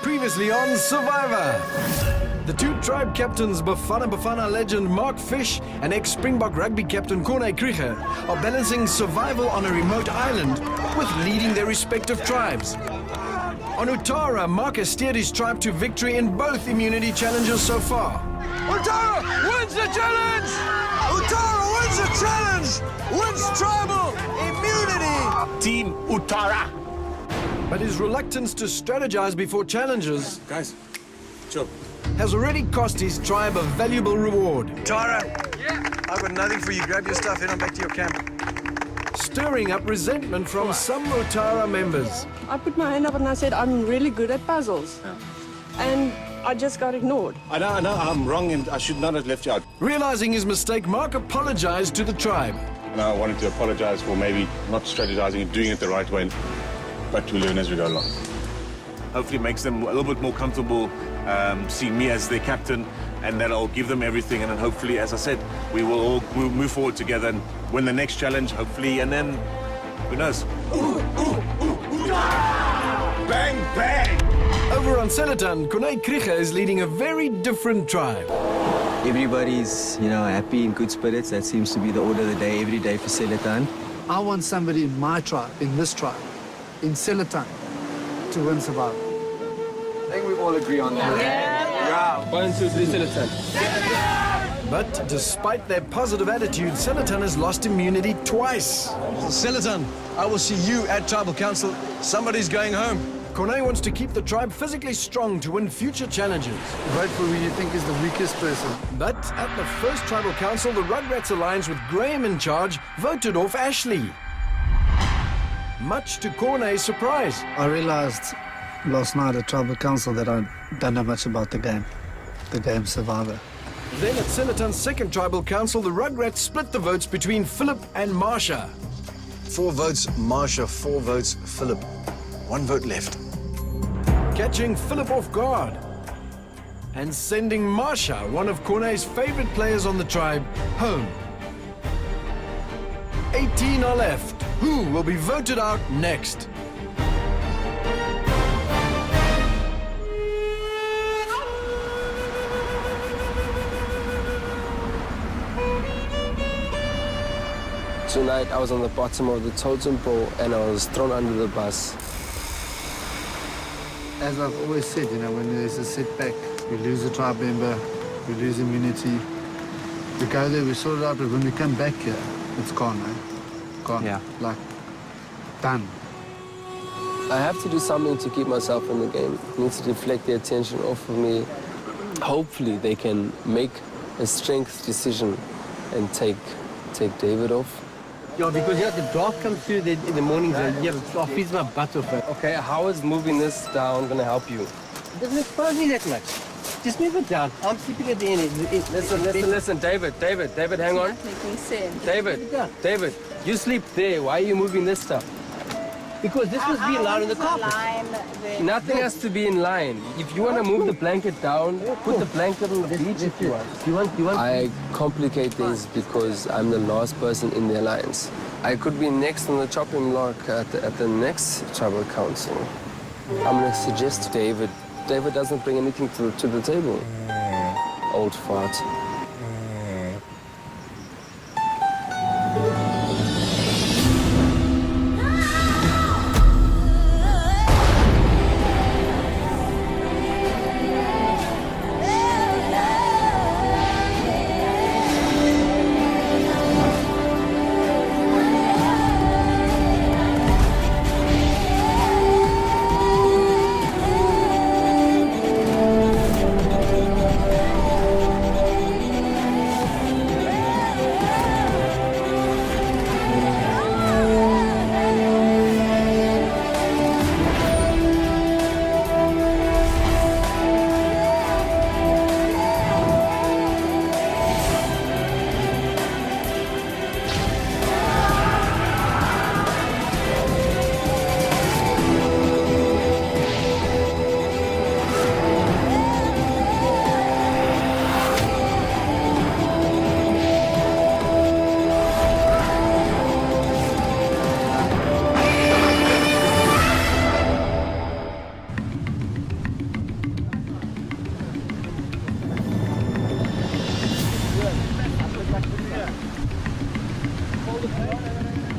Previously on Survivor. The two tribe captains, Bafana legend Mark Fish and ex-Springbok rugby captain Corne Krige, are balancing survival on a remote island with leading their respective tribes. On Utara, Mark has steered his tribe to victory in both immunity challenges so far. Utara wins the challenge! Utara wins the challenge! Wins tribal immunity! Team Utara! But his reluctance to strategize before challenges Guys, chill. has already cost his tribe a valuable reward, Tara, I've got nothing for you. Grab your stuff, head on back to your camp. stirring up resentment from some Utara members. I put my hand up and I said, I'm really good at puzzles. And I just got ignored. I know, I'm wrong and I should not have left you out. Realizing his mistake, Mark apologized to the tribe. And I wanted to apologize for maybe not strategizing and doing it the right way, but we learn as we go along. Hopefully it makes them a little bit more comfortable seeing me as their captain, and that'll give them everything, and then hopefully, as I said, we'll move forward together and win the next challenge, hopefully, and then, who knows? Bang, bang! Over on Selatan, Corne Krige is leading a very different tribe. Everybody's, happy in good spirits. That seems to be the order of the day, every day for Selatan. I want somebody in my tribe, in this tribe, in Selatan, to win Survivor. I think we all agree on that. Yeah. 1, 2, 3, Selatan. But despite their positive attitude, Selatan has lost immunity twice. Selatan, I will see you at tribal council. Somebody's going home. Corne wants to keep the tribe physically strong to win future challenges. Vote for who you think is the weakest person. But at the first tribal council, the Rugrats Alliance with Graham in charge voted off Ashley. Much to Corne's surprise. I realized last night at tribal council that I don't know much about the game Survivor. Then at Selatan's second tribal council, the Rugrats split the votes between Philip and Marsha. 4 votes Marsha, 4 votes Philip. 1 vote left. Catching Philip off guard and sending Marsha, one of Corne's favorite players on the tribe, home. 18 are left. Who will be voted out next? Tonight I was on the bottom of the totem pole and I was thrown under the bus. As I've always said, when there's a setback, we lose a tribe member, we lose immunity. We go there, we sort it out, but when we come back here, it's gone, Gone. Yeah. Like, done. I have to do something to keep myself in the game. I need to deflect the attention off of me. Hopefully they can make a strength decision and take David off. Yeah, because the draft comes through in the mornings and I freeze my butt off it. Okay, how is moving this down going to help you? It doesn't expose me that much. Just move it down. I'm sleeping at the end. Listen, David, hang on. Making sense. David, you sleep there. Why are you moving this stuff? Because this must be allowed in the carpet. Nothing has to be in line. If you want to move the blanket down, put the blanket on the beach if you want. You want. I complicate things because I'm the last person in the alliance. I could be next on the chopping block at the next tribal council. I'm going to suggest David. David doesn't bring anything to the table. Old fart.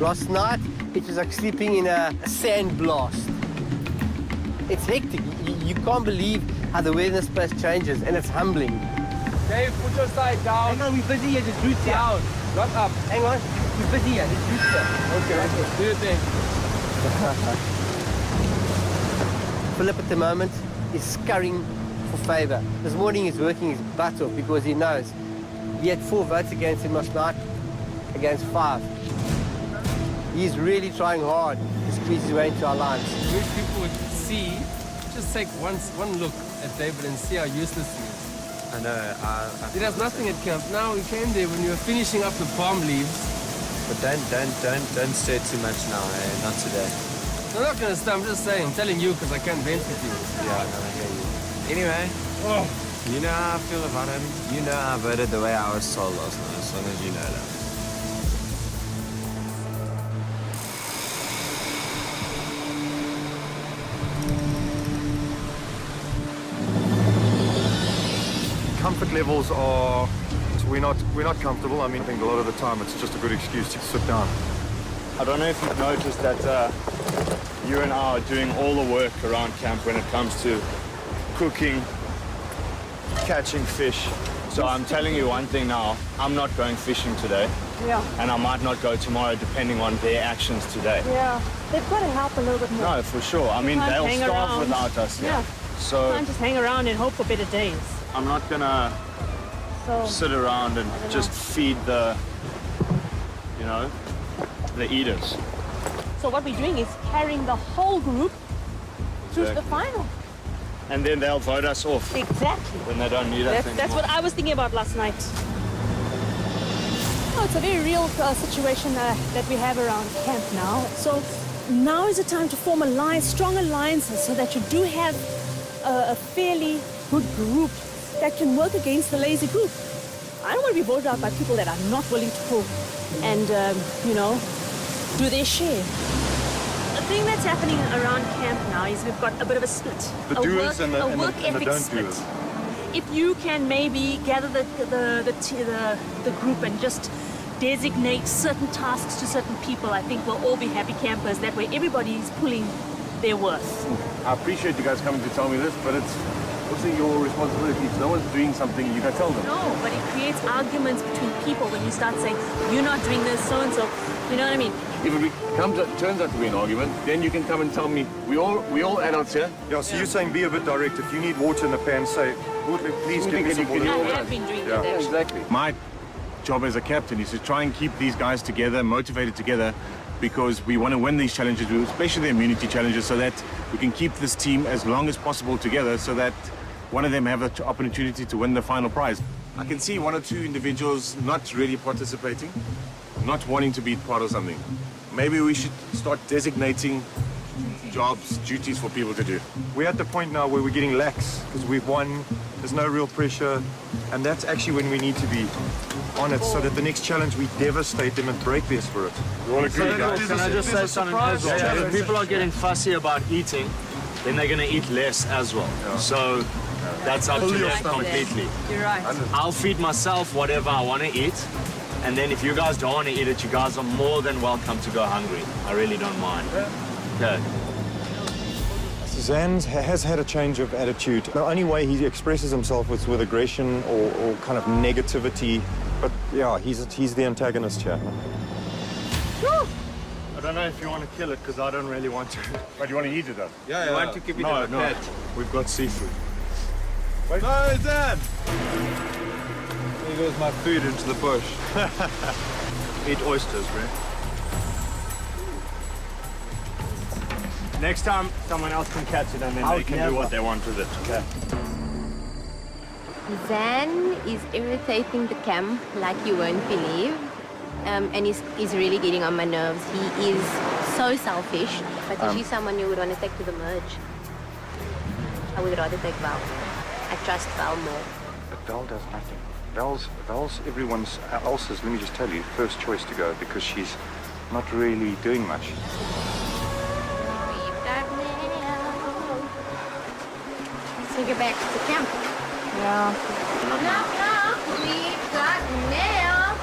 Last night, it was like sleeping in a sand blast. It's hectic. You can't believe how the weather in this place changes, and it's humbling. Dave, put your side down. Hang on, we're busy here. There's roots here. Down, not up. Hang on, we're busy here. There's roots here. Okay, do your thing. Philip at the moment is scurrying for favour. This morning he's working his butt off because he knows he had 4 votes against him last night, against 5. He's really trying hard to squeeze his way into our lines. Wish people would see, just take one look at David and see how useless he is. I know. He does nothing at camp. Now we came there when you were finishing up the palm leaves. But don't stir too much now. Not today. I'm not gonna stop. I'm just saying. I'm telling you because I can't vent with you. Yeah, no, I hear you. Anyway, you know how I feel about him. You know I voted the way I was told last night, as long as you know that. Comfort levels are, we're not comfortable. I mean, I think a lot of the time it's just a good excuse to sit down. I don't know if you've noticed that you and I are doing all the work around camp when it comes to cooking, catching fish. So I'm telling you one thing now, I'm not going fishing today. Yeah. And I might not go tomorrow depending on their actions today. Yeah. They've got to help a little bit more. No, for sure. I mean, can't they'll hang starve around. without us. Yeah. So Can't just hang around and hope for better days. I'm not gonna So sit around and just feed the, you know, the eaters. So what we're doing is carrying the whole group through to the Exactly. final. And then they'll vote us off Exactly. when they don't need us That's anymore. what I was thinking about last night. Oh, it's a very real situation that we have around camp now. So now is the time to form strong alliances so that you do have a fairly good group that can work against the lazy group. I don't want to be voted out by people that are not willing to pull and, do their share. The thing that's happening around camp now is we've got a bit of a split. The a doers and the work ethic don't split. doers. If you can maybe gather the group and just designate certain tasks to certain people, I think we'll all be happy campers. That way everybody is pulling their worth. I appreciate you guys coming to tell me this, but it's also your responsibility. If no one's doing something, you gotta tell them. No, but it creates arguments between people when you start saying, you're not doing this, so-and-so. You know what I mean? If it turns out to be an argument, then you can come and tell me, we all adults here. Yeah, so you're saying be a bit direct. If you need water in the pan, say, please give me some Can you water. I have been doing Yeah. that. Exactly. My job as a captain is to try and keep these guys together, motivated together, because we want to win these challenges, especially the immunity challenges, so that we can keep this team as long as possible together so that one of them have the opportunity to win the final prize. I can see 1 or 2 individuals not really participating, not wanting to be part of something. Maybe we should start designating jobs, duties for people to do. We're at the point now where we're getting lax because we've won. There's no real pressure, and that's actually when we need to be on it, so that the next challenge we devastate them and break their spirit. You all agree, guys? Can I just say something as well? Yeah, If people are getting fussy about eating, then they're going to eat less as well. So that's up to them completely. You're right. I'll feed myself whatever I want to eat. And then if you guys don't want to eat it, you guys are more than welcome to go hungry. I really don't mind. Okay. Zan has had a change of attitude. The only way he expresses himself is with aggression or kind of negativity. But yeah, he's the antagonist here. I don't know if you want to kill it, because I don't really want to. But you want to eat it though? Yeah, I want to keep it No, as a no. pet. We've got seafood. Wait. No, Dad! There goes my food into the bush. Eat oysters, bro. Next time, someone else can catch it and then they can do what they want with it. Okay. Zan is irritating the camp like you won't believe. And he's really getting on my nerves. He is so selfish, but if he's someone you would want to take to the merge, I would rather take Val. I trust Val more. But Val does nothing. Val's everyone else's, let me just tell you, first choice to go because she's not really doing much. Let's take her back to camp. Yeah. Knock, knock. We've got mail.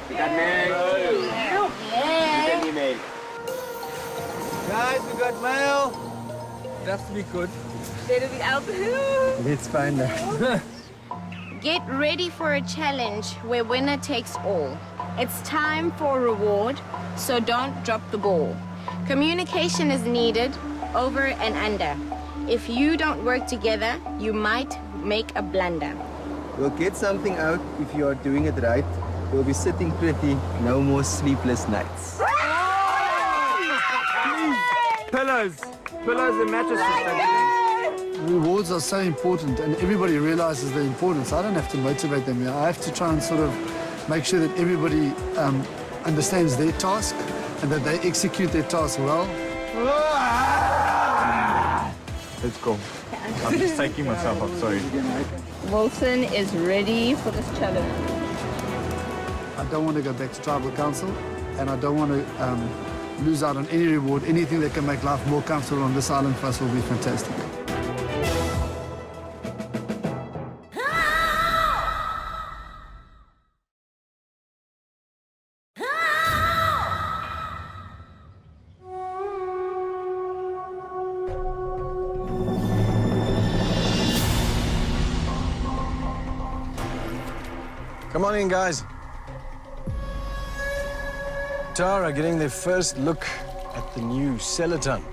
We got mail. Yeah. Guys, we got mail. That's to be good. Let's find out. Get ready for a challenge where winner takes all. It's time for a reward, so don't drop the ball. Communication is needed, over and under. If you don't work together, you might make a blunder. We'll get something out if you are doing it right. We'll be sitting pretty. No more sleepless nights. Pillows and mattresses. Rewards are so important, and everybody realizes their importance. I don't have to motivate them. I have to try and sort of make sure that everybody understands their task and that they execute their task well. Let's go. I'm just taking myself up, sorry. Wilson is ready for this challenge. I don't want to go back to tribal council, and I don't want to lose out on any reward. Anything that can make life more comfortable on this island for us will be fantastic. Come on in, guys. Tara getting their first look at the new Celaton.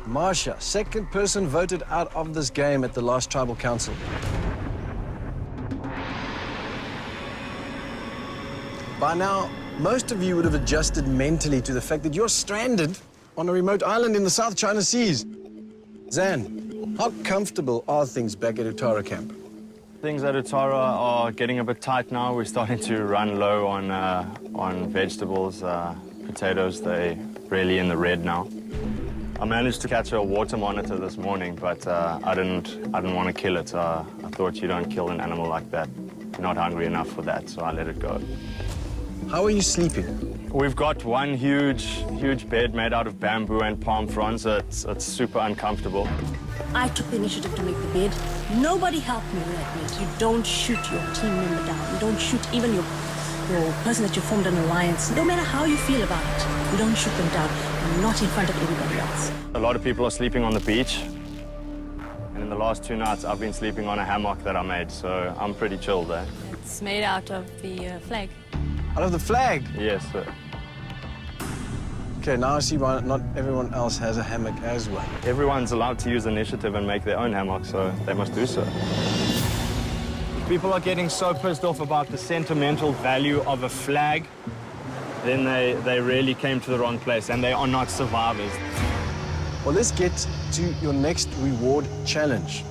Marsha, second person voted out of this game at the last tribal council. By now, most of you would have adjusted mentally to the fact that you're stranded on a remote island in the South China Seas. Zan, how comfortable are things back at Utara camp? Things at Utara are getting a bit tight now. We're starting to run low on vegetables, potatoes. They're really in the red now. I managed to catch a water monitor this morning, but I didn't want to kill it. I thought you don't kill an animal like that. You're not hungry enough for that, so I let it go. How are you sleeping? We've got one huge bed made out of bamboo and palm fronds. It's super uncomfortable. I took the initiative to make the bed. Nobody helped me with that bed. You don't shoot your team member down. You don't shoot even your person that you formed an alliance. No matter how you feel about it, you don't shoot them down. And not in front of everybody else. A lot of people are sleeping on the beach. And in the last 2 nights, I've been sleeping on a hammock that I made, so I'm pretty chill there. It's made out of the flag. Out of the flag? Yes, sir. Okay, now I see why not everyone else has a hammock as well. Everyone's allowed to use initiative and make their own hammock, so they must do so. People are getting so pissed off about the sentimental value of a flag, then they really came to the wrong place, and they are not survivors. Well, let's get to your next reward challenge.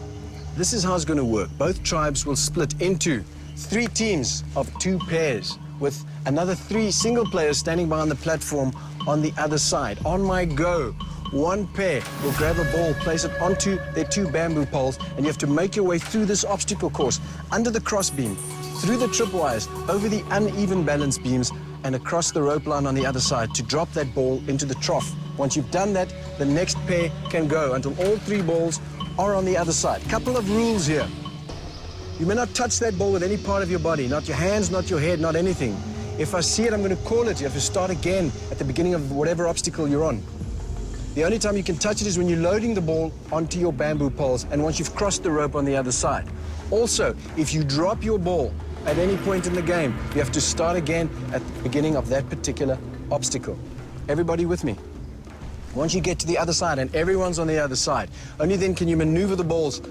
This is how it's going to work. Both tribes will split into 3 teams of 2 pairs, with another 3 single players standing behind the platform on the other side. On my go, 1 pair will grab a ball, place it onto their 2 bamboo poles, and you have to make your way through this obstacle course, under the crossbeam, through the tripwires, over the uneven balance beams, and across the rope line on the other side to drop that ball into the trough. Once you've done that, the next pair can go until all 3 balls are on the other side. Couple of rules here. You may not touch that ball with any part of your body, not your hands, not your head, not anything. If I see it, I'm going to call it. You have to start again at the beginning of whatever obstacle you're on. The only time you can touch it is when you're loading the ball onto your bamboo poles and once you've crossed the rope on the other side. Also, if you drop your ball at any point in the game, you have to start again at the beginning of that particular obstacle. Everybody with me? Once you get to the other side and everyone's on the other side, only then can you maneuver the balls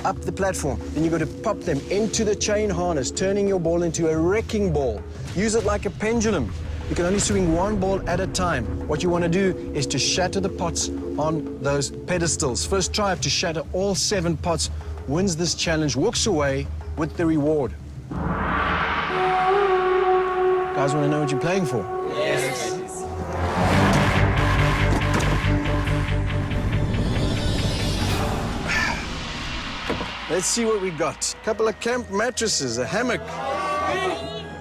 up the platform. Then you've got to pop them into the chain harness, turning your ball into a wrecking ball. Use it like a pendulum. You can only swing 1 ball at a time. What you want to do is to shatter the pots on those pedestals. First tribe to shatter all 7 pots wins this challenge, walks away with the reward. Guys want to know what you're playing for? Yes. Let's see what we got. A couple of camp mattresses, a hammock,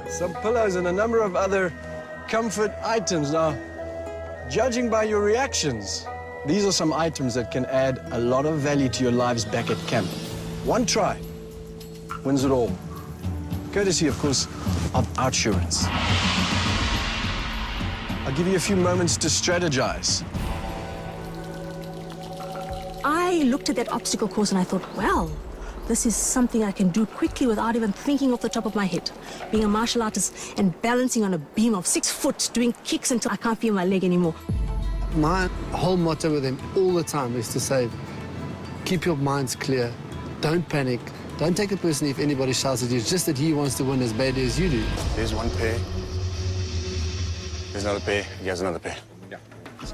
some pillows, and a number of other comfort items. Now, judging by your reactions, these are some items that can add a lot of value to your lives back at camp. 1 try wins it all. Courtesy, of course, of Outsurance. I'll give you a few moments to strategize. I looked at that obstacle course and I thought, well, this is something I can do quickly without even thinking off the top of my head. Being a martial artist and balancing on a beam of 6 foot, doing kicks until I can't feel my leg anymore. My whole motto with him all the time is to say, keep your minds clear, don't panic, don't take it personally if anybody shouts at you. It's just that he wants to win as badly as you do. There's one pair. There's another pair. He has another pair.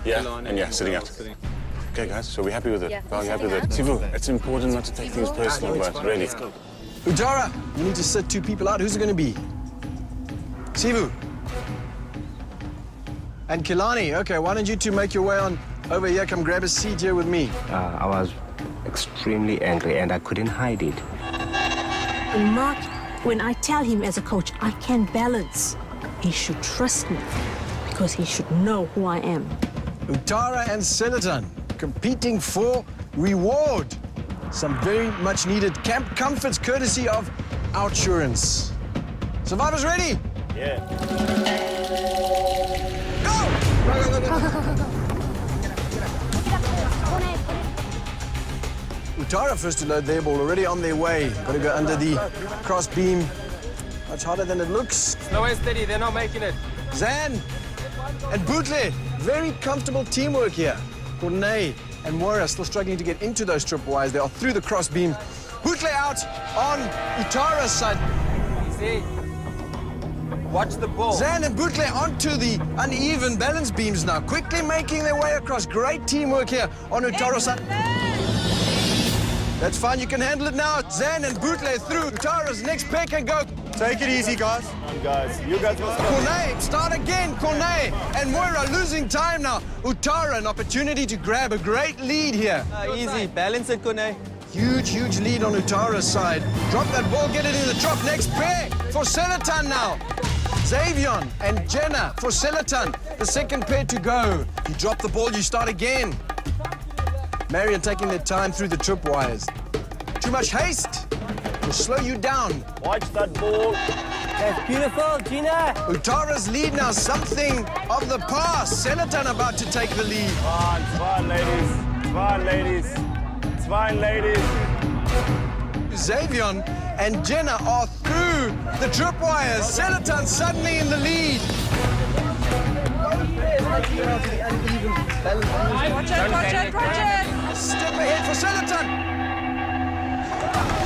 Yeah, and yeah, sitting out. Okay, guys, so we're happy with it. Yeah, Well, you're happy with it. Sivu, it's important not to take things personal, but really. Utara, you need to sit 2 people out. Who's it going to be? Sivu. And Kilani. Okay, why don't you 2 make your way on over here? Come grab a seat here with me. I was extremely angry and I couldn't hide it. And Mark, when I tell him as a coach, I can balance, he should trust me because he should know who I am. Utara and Sillerton competing for reward. Some very much needed camp comforts courtesy of Outsurance. Survivors ready? Yeah. Utara first to load their ball, already on their way. Got to go under the cross beam. Much harder than it looks. Slow and steady, they're not making it. Zan and Bootle, very comfortable teamwork here. Courtney and Moira still struggling to get into those tripwires. They are through the cross beam. Bootle out on Utara's side. Easy. Watch the ball. Zan and Bootle onto the uneven balance beams now, quickly making their way across. Great teamwork here on Utara's side. That's fine, you can handle it now. Zan and Bootle through. Utara's next pair can go. Take it easy, guys. Come on, guys. You guys must go. Cornet, start again, Cornet. And Moira losing time now. Utara, an opportunity to grab a great lead here. Easy, balance it, Kone. Huge lead on Utara's side. Drop that ball, get it in the drop. Next pair for Selatan now. Xavion and Jenna for Selatan. The second pair to go. You drop the ball, you start again. Marion taking their time through the tripwires. Too much haste will slow you down. Watch that ball. That's beautiful, Gina. Utara's lead now, something of the past. Selatan about to take the lead. It's fine, ladies. It's fine, ladies. It's fine, ladies. Xavion and Jenna are through the tripwires. Selatan suddenly in the lead. Watch it. Step ahead for Selatan.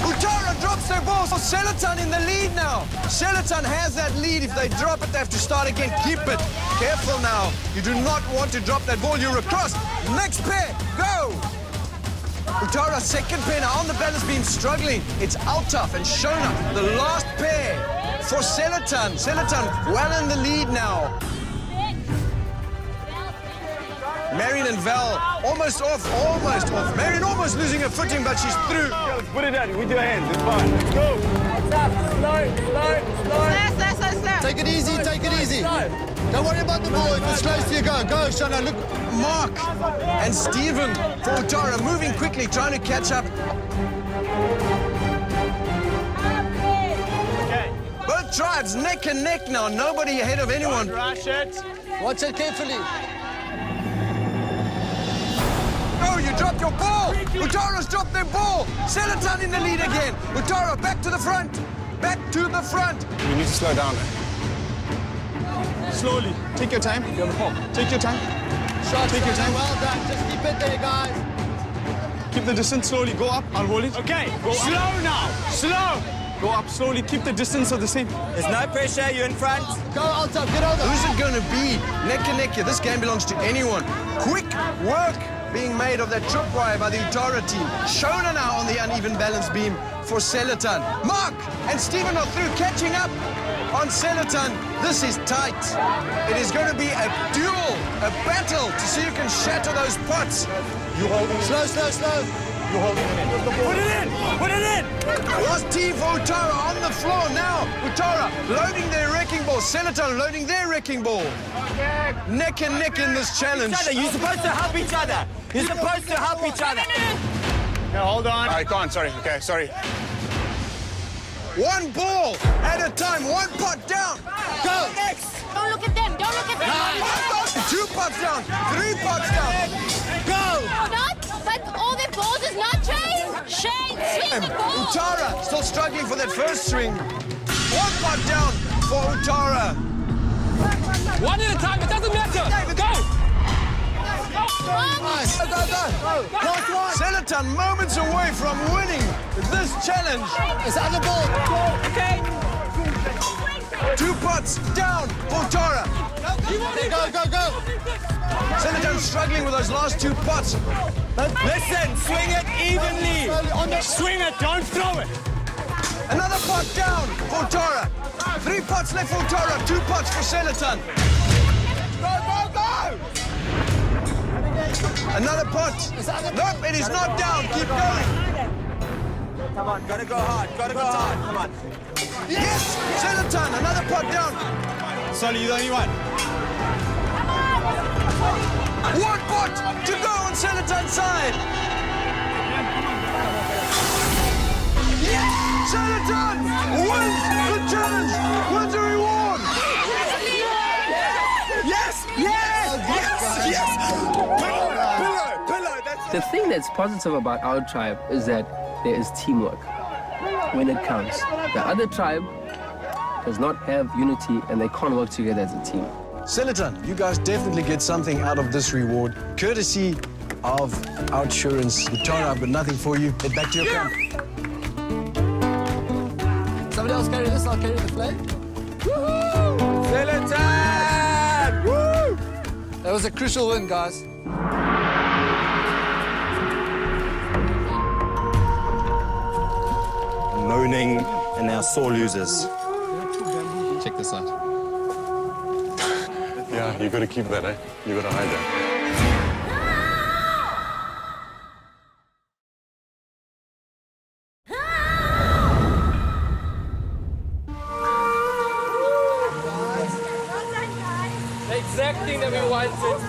Utara drops their ball. So Selatan in the lead now. Selatan has that lead. If they drop it, they have to start again. Keep it. Careful now. You do not want to drop that ball. You're across. Next pair. Go. Utara second pair now on the balance beam struggling. It's Altaf and Shona, the last pair for Selatan. Selatan well in the lead now. Marion and Val almost off. Marion almost losing her footing, but she's through. Let's put it down with your hands. It's fine. Let's go. Slow. Take it easy. Don't worry about the ball. If it's close to you, go. Go, Shona. Look. Mark and Stephen for Utara moving quickly, trying to catch up. Okay. Both tribes neck and neck now. Nobody ahead of anyone. Rush it. Watch it carefully. Oh, you dropped your ball. Utara's dropped their ball. Selatan in the lead again. Utara back to the front. We need to slow down. Slowly. Take your time. You have the ball. Take your time. Take your time. Well done. Just keep it there, guys. Keep the distance slowly. Go up. I'll hold it. Okay. Slow now. Slow. Go up slowly. Keep the distance of the same. There's no pressure. You're in front. Go, Altaf. Get over. Who's it going to be? Neck and neck here. This game belongs to anyone. Quick work being made of that tripwire by the Utara team. Shona now on the uneven balance beam for Selatan. Mark and Stephen are through, catching up on Selatan. This is tight. It is going to be a duel, a battle to see who can shatter those pots. You holding it. Slow. You holding it in. Put it in. Last team for Utara on the floor now. Utara loading their wrecking ball. Selatan loading their wrecking ball. Neck and neck in this challenge. You're supposed to help each other. Now, hold on. I can't, sorry. Okay, sorry. One ball at a time, one pot down. Go. Next. Don't look at them. Two pots down, three pots down. Go. Not, but all the balls is not Shane. Shane, swing the ball. Utara still struggling for that first swing. One pot down for Utara. One at a time, it doesn't matter. Go! Seletan moments away from winning this challenge. It's on the ball. Okay. 2 pots down for Utara. Go. Seletan struggling with those last 2 pots. Listen, swing it evenly. Swing it, don't throw it. Another pot down for Utara. 3 pots left for Utara, 2 pots for Seletan. Go! Another pot. Nope, it is not down. Keep going. Come on, gotta go hard, come on. Yes! Seletan, another pot down. Solly, you're the only one. 1 pot to go on Seletan's side. Yes! Seletan wins the challenge, wins the reward. Yes! The thing that's positive about our tribe is that there is teamwork when it counts. The other tribe does not have unity and they can't work together as a team. Seletan, you guys definitely get something out of this reward, courtesy of Outsurance. Utara, I've got nothing for you. Head back to your camp. Somebody else carry this, I'll carry the flag. Seletan! Woo! That was a crucial win, guys. Moaning and now sore losers. Check this out. Yeah, you got to keep that, eh? You got to hide that. The exact thing that we wanted.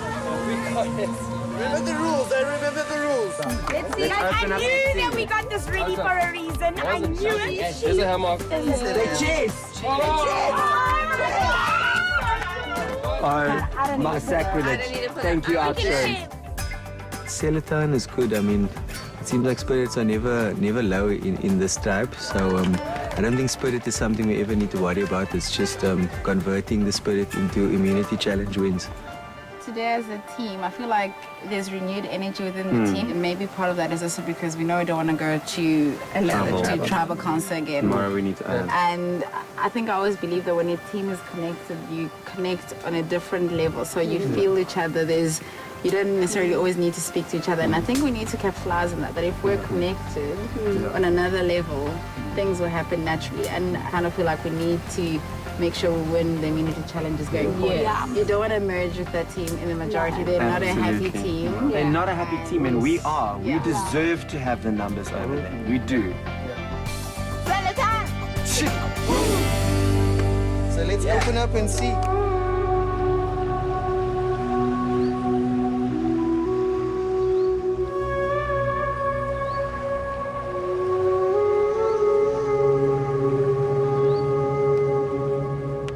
We got it. Remember the rules, remember the rules. Let's see. I knew that we got this ready for a reason. I knew it. There's a hammock. Oh, my sacrilege. Thank you, Outsurance. Seletan is good. I mean, it seems like spirits are never low in this tribe. So I don't think spirit is something we ever need to worry about. It's just converting the spirit into immunity challenge wins. Today as a team, I feel like there's renewed energy within the team. And maybe part of that is also because we know we don't want to go to tribal council again. Tomorrow we need to And I think I always believe that when a team is connected, you connect on a different level. So you feel each other. You don't necessarily always need to speak to each other. And I think we need to capitalize on that if we're connected on another level, things will happen naturally. And I kind of feel like we need to make sure we win the immunity challenges going forward. You don't want to merge with that team in the majority. They're not a happy team. They're not a happy team, and we are. We deserve to have the numbers over there. We do. So let's open up and see.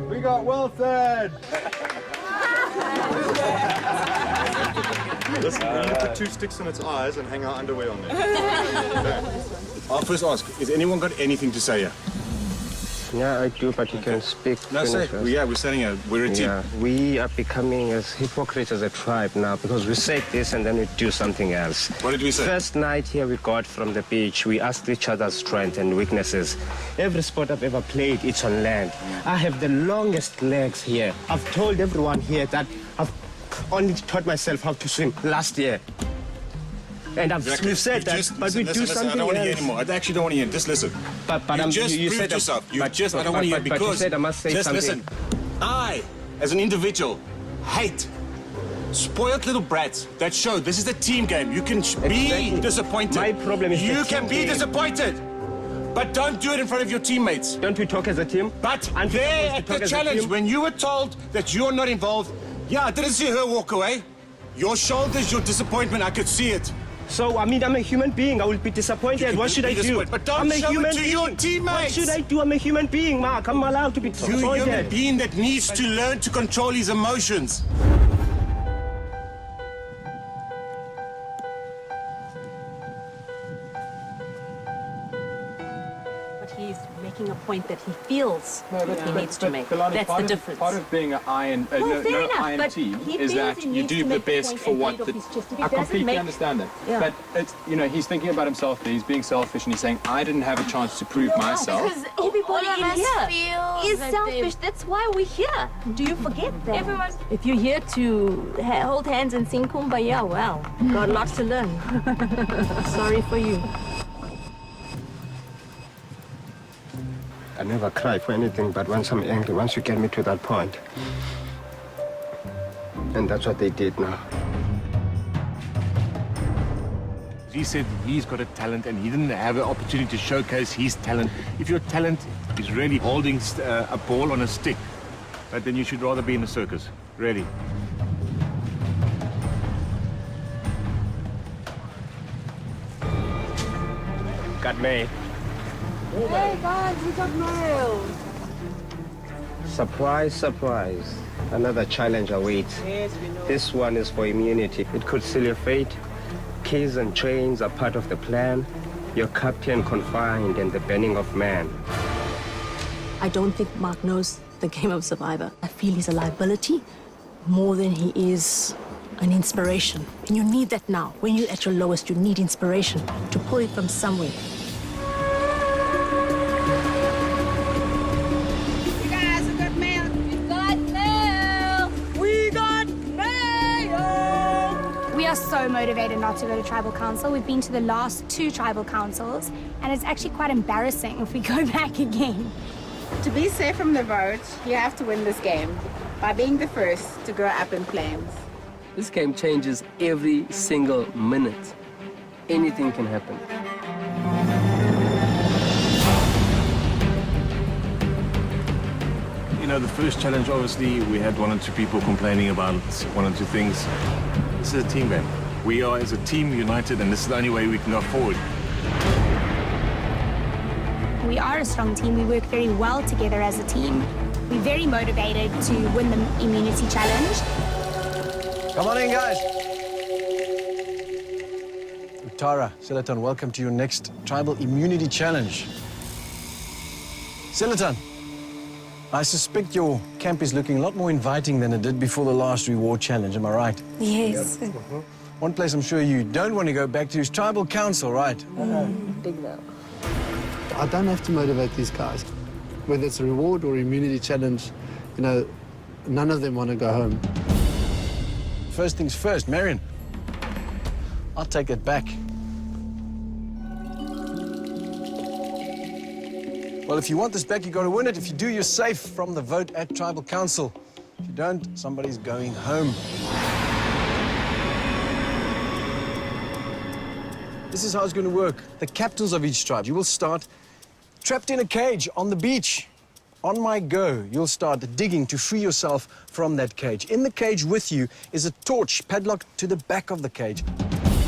We got Wilson! Listen, we're gonna put 2 sticks in its eyes and hang our underwear on there. I'll first ask, has anyone got anything to say here? Yeah, I do, but you can speak. No, say. We're saying here, we're a team. Yeah, we are becoming as hypocrites as a tribe now because we say this and then we do something else. What did we say? First night here we got from the beach, we asked each other's strengths and weaknesses. Every sport I've ever played, it's on land. I have the longest legs here. I've told everyone here that I've only taught myself how to swim last year. And we've said that, but we do something else. I don't want to hear anymore. I actually don't want to hear. Just listen. But you proved yourself. I don't want to hear because. But you said I must say just something. listen. I, as an individual, hate spoiled little brats that show this is a team game. You can be disappointed. My problem is you can be disappointed. But don't do it in front of your teammates. Don't we talk as a team? But there at the challenge, when you were told that you're not involved, yeah, I didn't see her walk away. Your shoulders, your disappointment, I could see it. So, I mean, I'm a human being. I will be disappointed. What should I do? But don't show it to your teammates. What should I do? I'm a human being, Mark. I'm allowed to be disappointed. You're a human being that needs to learn to control his emotions. he's making a point that he feels he needs to make. Kalani, That's the difference. Part of being an iron, Well, fair enough, iron but team he is feels that he you needs do to the make the best point for and what get it off his chest. If he I doesn't completely make- understand that. Yeah. But it's, he's thinking about himself. He's being selfish, and he's saying, "I didn't have a chance to prove myself." Because everybody All of in us here feel is that selfish. That's why we're here. Do you forget that? Everyone, if you're here to hold hands and sing Kumbaya, well, got lots to learn. Sorry for you. I never cry for anything, but once I'm angry, once you get me to that point. And that's what they did now. He said he's got a talent and he didn't have an opportunity to showcase his talent. If your talent is really holding a ball on a stick, right, then you should rather be in a circus, really. Got me. Hey guys, we got mail. Surprise, surprise. Another challenge awaits. This one is for immunity. It could seal your fate. Keys and chains are part of the plan. Your captain confined in the burning of man. I don't think Mark knows the game of Survivor. I feel he's a liability more than he is an inspiration. And you need that now. When you're at your lowest, you need inspiration to pull it from somewhere. You guys, we got mail. We got mail. We got mail. We are so motivated not to go to tribal council. We've been to the last 2 tribal councils, and it's actually quite embarrassing if we go back again. To be safe from the vote, you have to win this game by being the first to go up in flames. This game changes every single minute. Anything can happen. The first challenge, obviously, we had 1 or 2 people complaining about 1 or 2 things. This is a team game. We are, as a team, united, and this is the only way we can go forward. We are a strong team. We work very well together as a team. We're very motivated to win the immunity challenge. Come on in, guys. Uttara, Silaton, welcome to your next Tribal Immunity Challenge. Silaton, I suspect your camp is looking a lot more inviting than it did before the last reward challenge, am I right? Yes. One place I'm sure you don't want to go back to is Tribal Council, right? Big no. I don't have to motivate these guys. Whether it's a reward or immunity challenge, none of them want to go home. First things first, Marion. I'll take it back. Well, if you want this back, you got to win it. If you do, you're safe from the vote at Tribal Council. If you don't, somebody's going home. This is how it's going to work. The captains of each tribe, you will start trapped in a cage on the beach. On my go, you'll start digging to free yourself from that cage. In the cage with you is a torch padlocked to the back of the cage.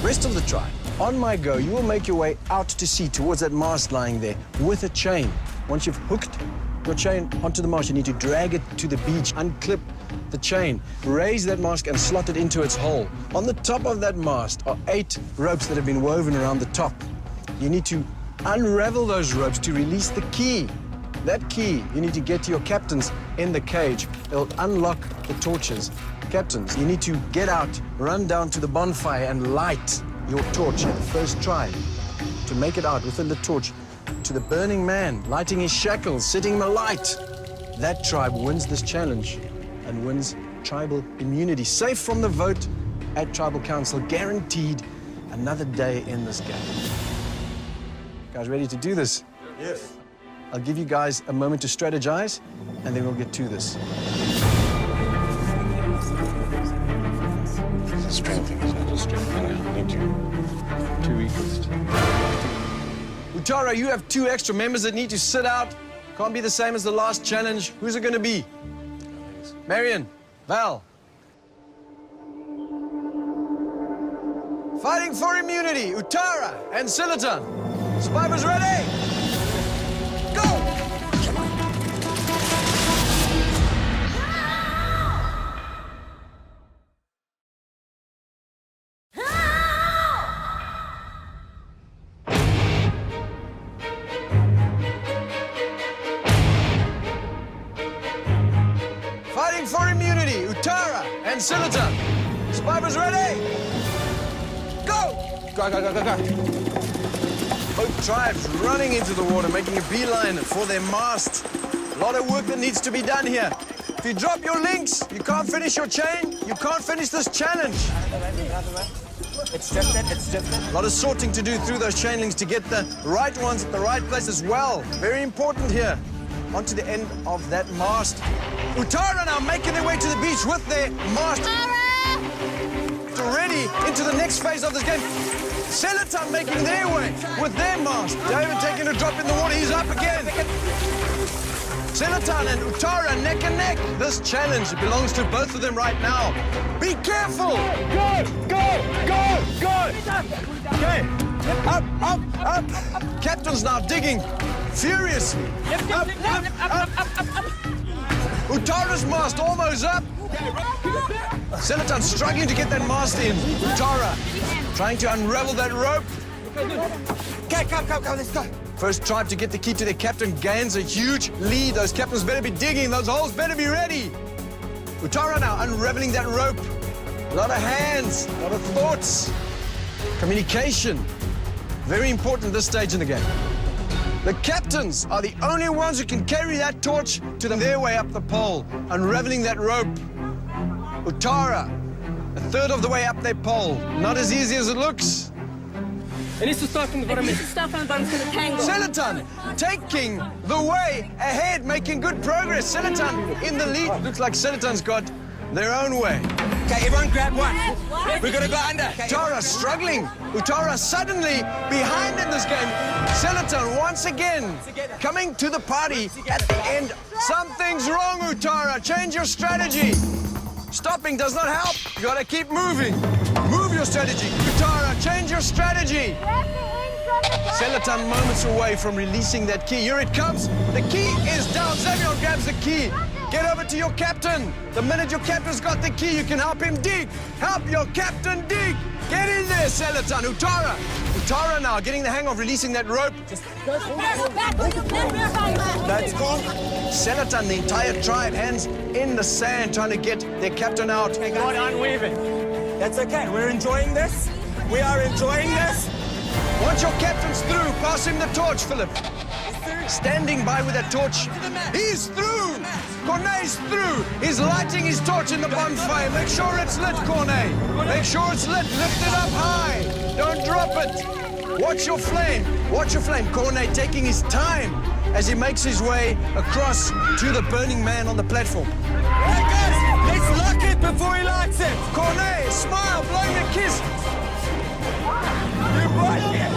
Rest of the tribe, on my go, you will make your way out to sea towards that mast lying there with a chain. Once you've hooked your chain onto the mast, you need to drag it to the beach, unclip the chain, raise that mast and slot it into its hole. On the top of that mast are 8 ropes that have been woven around the top. You need to unravel those ropes to release the key. That key, you need to get to your captains in the cage. It'll unlock the torches. Captains, you need to get out, run down to the bonfire and light your torch at the first try. To make it out within the torch to the burning man, lighting his shackles, setting him alight. That tribe wins this challenge and wins tribal immunity. Safe from the vote at Tribal Council, guaranteed another day in this game. Guys, ready to do this? Yes. I'll give you guys a moment to strategize, and then we'll get to this. It's a strength thing, isn't it? Just strength thing. I need to. 2 weakest. Uttara, you have 2 extra members that need to sit out. Can't be the same as the last challenge. Who's it going to be? Marion, Val. Fighting for immunity, Uttara and Silaton. Survivors ready? Go! and Siliton. Survivors ready? Go! Go, go, go, go, go. Both tribes running into the water, making a beeline for their mast. A lot of work that needs to be done here. If you drop your links, you can't finish your chain, you can't finish this challenge. It's drifted, it's drifted. A lot of sorting to do through those chain links to get the right ones at the right place as well. Very important here. Onto the end of that mast. Utara now making their way to the beach with their mast. Ready into the next phase of this game. Siliton making their way with their mast. David taking a drop in the water. He's up again. Siliton and Utara neck and neck. This challenge belongs to both of them right now. Be careful. Go, go, go, go. Okay. Up, up, up. Captain's now digging furiously. Up, up, up, up. Utara's mast almost up. Siliton struggling to get that mast in. Utara trying to unravel that rope. Okay, come, let's go. First tribe to get the key to their captain gains a huge lead. Those captains better be digging. Those holes better be ready. Utara now unraveling that rope. A lot of hands, a lot of thoughts. Communication. Very important at this stage in the game. The captains are the only ones who can carry that torch to their way up the pole, unraveling that rope. Utara, a third of the way up their pole. Not as easy as it looks. It needs to start from the bottom. Siliton taking the way ahead, making good progress. Siliton in the lead. Looks like Siliton's got their own way. Okay, everyone grab one. We're gonna go under. Utara struggling. Utara suddenly behind in this game. Siliton once again coming to the party at the end. Something's wrong, Utara. Change your strategy. Stopping does not help. You gotta keep moving. Move your strategy. Utara, change your strategy. Siliton moments away from releasing that key. Here it comes. The key is down. Xavier grabs the key. Get over to your captain. The minute your captain's got the key, you can help him dig. Help your captain dig. Get in there, Siliton. Utara. Utara now getting the hang of releasing that rope. That's cool. Siliton, the entire tribe, hands in the sand, trying to get their captain out. Not unweaving. That's okay. We're enjoying this. We are enjoying this. Once your captain's through, pass him the torch, Philip. Standing by with that torch. He's through. Corneille's through. He's lighting his torch in the bonfire. Make sure it's lit, Corneille. Make sure it's lit. Lift it up high. Don't drop it. Watch your flame. Watch your flame. Corneille taking his time as he makes his way across to the burning man on the platform. Hey guys, let's lock it before he lights it. Corneille, smile, blowing a kiss. You brought it.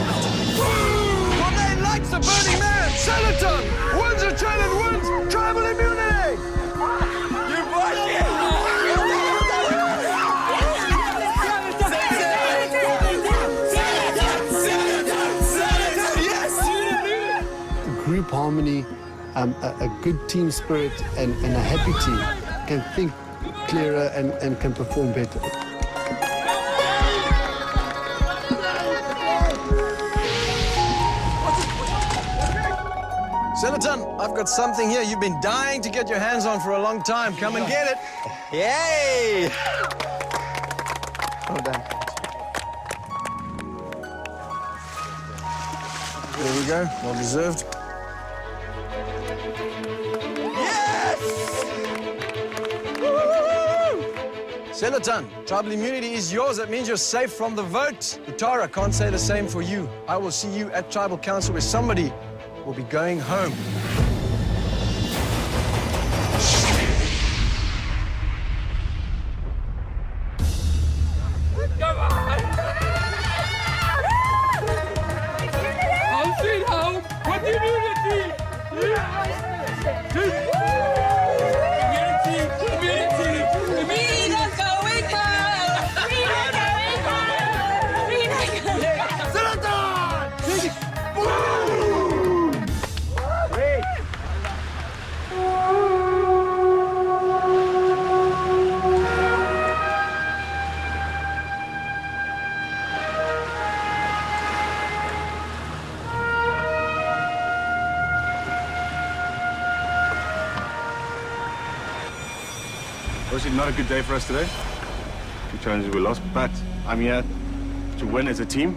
Corneille lights the burning man. Siliton wins a challenge, wins tribal immunity. You brought it. Group harmony, a good team spirit, and a happy team can think clearer and can perform better. Siliton, I've got something here you've been dying to get your hands on for a long time. Come and get it. Yay! Well done. There we go. Well deserved. Yes! Siliton, tribal immunity is yours. That means you're safe from the vote. Utara can't say the same for you. I will see you at tribal council where somebody will be going home. Home sweet home. What do you do to me? Obviously not a good day for us today. 2 challenges we lost, but I'm here to win as a team.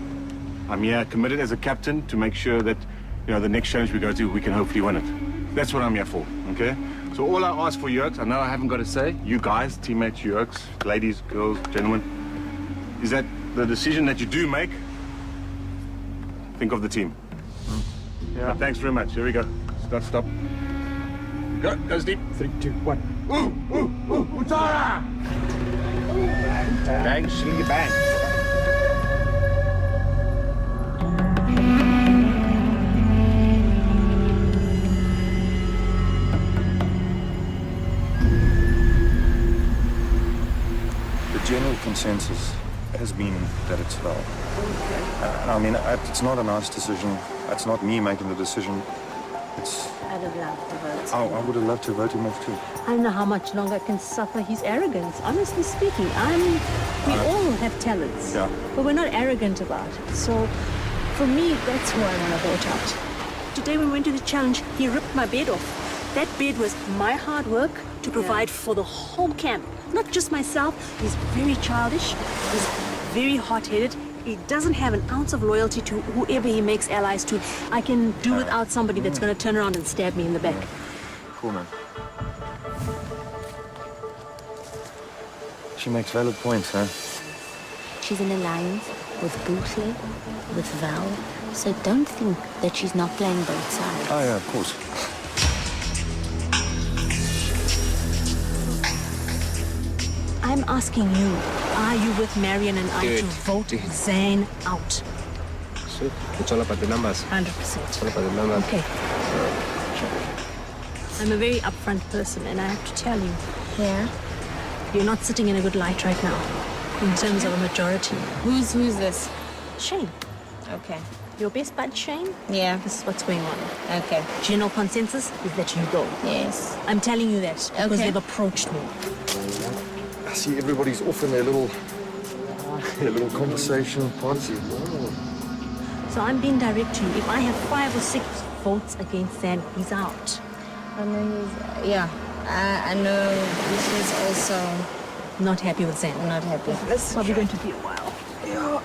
I'm here committed as a captain to make sure that, you know, the next challenge we go to, we can hopefully win it. That's what I'm here for, okay? So all I ask for Yerks, I know I haven't got to say, you guys, teammates, Yerks, ladies, girls, gentlemen, is that the decision that you do make, think of the team. Yeah. But thanks very much. Here we go. Stop. Go, goes deep. 3, 2, 1. Ooh, Utara! Bang, slingy bang. The general consensus has been that it's Val. I mean, it's not a nice decision. It's not me making the decision. I'd have loved to vote. I would have loved to vote him off too. I don't know how much longer I can suffer his arrogance. Honestly speaking, we all have talents, but we're not arrogant about it. So, for me, that's who I want to vote out. Today when we went to the challenge, he ripped my bed off. That bed was my hard work to provide for the whole camp, not just myself. He's very childish. He's very hot-headed. He doesn't have an ounce of loyalty to whoever he makes allies to. I can do without somebody that's going to turn around and stab me in the back. Cool, man. She makes valid points, huh? She's in alliance with Bootleg, with Val, so don't think that she's not playing both sides. Oh, yeah, of course. I'm asking you, are you with Marion and I to vote Zane out? Shit, it's all about the numbers. 100%. It's all about the numbers. Okay. I'm a very upfront person, and I have to tell you, you're not sitting in a good light right now, in terms of a majority. Who's this? Shane. Okay. Your best bud, Shane? Yeah. This is what's going on. Okay. General consensus is that you go. Yes. I'm telling you that because they've approached me. I see everybody's off in their little conversation party. So I'm being direct to you. If I have 5 or 6 votes against Zan, he's out. I know I know this is also not happy with Zan. Not happy. This is probably going to be a while. Yeah.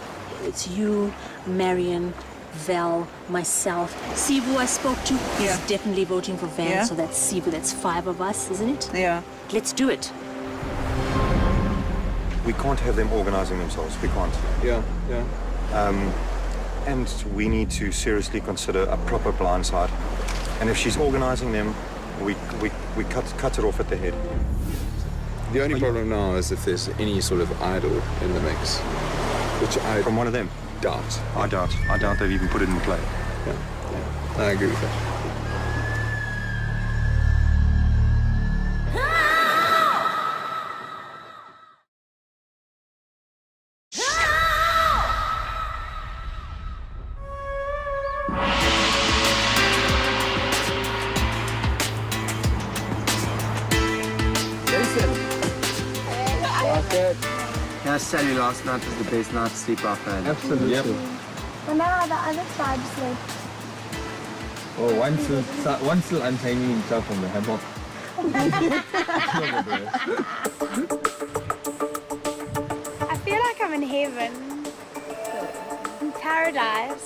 It's you, Marion, Val, myself. Sivu I spoke to. He's definitely voting for Van, so that's Sivu. That's 5 of us, isn't it? Yeah. Let's do it. We can't have them organizing themselves. We can't. Yeah. And we need to seriously consider a proper blindside. And if she's organizing them, we cut it off at the head. The only problem now is if there's any sort of idol in the mix, which I from one of them doubt. I doubt they've even put it in play. Yeah. I agree with that. Can I tell you, last night was the best night's sleep I've had. Absolutely. Yep. Wonder how the other tribe sleep. Oh, one's still untangling himself from the hammock. I feel like I'm in heaven. In paradise.